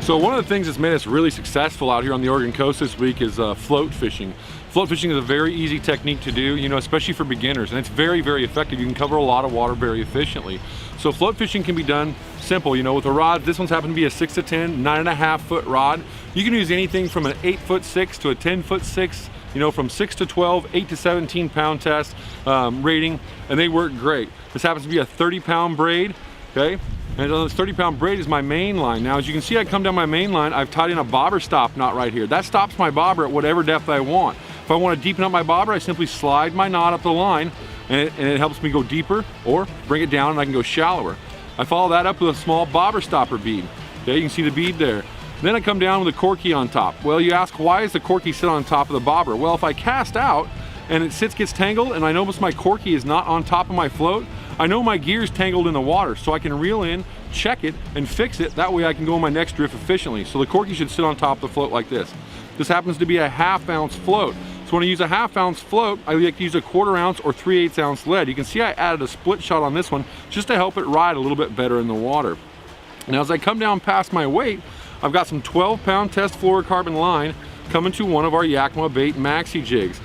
So one of the things that's made us really successful out here on the Oregon coast this week is float fishing. Float fishing is a very easy technique to do, you know, especially for beginners, and it's very, very effective. You can cover a lot of water very efficiently. So float fishing can be done simple, you know, with a rod. This one's happened to be a 6 to 10, 9.5 foot rod. You can use anything from an 8'6" to a 10'6", you know, from 6 to 12, 8 to 17 pound test rating, and they work great. This happens to be a 30-pound braid, okay? And this 30-pound braid is my main line. Now, as you can see, I come down my main line, I've tied in a bobber stop knot right here. That stops my bobber at whatever depth I want. If I want to deepen up my bobber, I simply slide my knot up the line, and it helps me go deeper, or bring it down and I can go shallower. I follow that up with a small bobber stopper bead. Okay, you can see the bead there. Then I come down with a corky on top. Well, you ask, why does the corky sit on top of the bobber? Well, if I cast out and it gets tangled, and I notice my corky is not on top of my float, I know my gear's tangled in the water, so I can reel in, check it, and fix it. That way I can go on my next drift efficiently. So the corky should sit on top of the float like this. This happens to be a 1/2 ounce float. So when I use a 1/2 ounce float, I like to use a 1/4 ounce or 3/8 ounce lead. You can see I added a split shot on this one just to help it ride a little bit better in the water. Now as I come down past my weight, I've got some 12-pound test fluorocarbon line coming to one of our Yakima bait Maxi Jigs.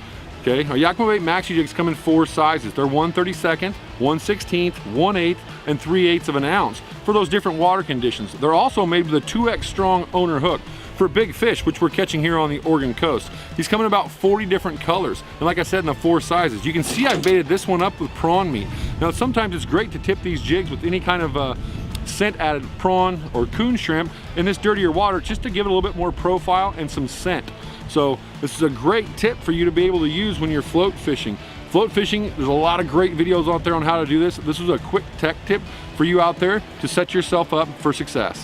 Okay, our Yakima bait Maxi Jigs come in 4 sizes. They're 1/32, 1/16, 1/8, and 3/8 of an ounce for those different water conditions. They're also made with a 2X strong owner hook for big fish, which we're catching here on the Oregon coast. These come in about 40 different colors, and like I said, in the 4 sizes. You can see I baited this one up with prawn meat. Now sometimes it's great to tip these jigs with any kind of scent added prawn or coon shrimp in this dirtier water, just to give it a little bit more profile and some scent. So this is a great tip for you to be able to use when you're float fishing. Float fishing, there's a lot of great videos out there on how to do this. This was a quick tech tip for you out there to set yourself up for success.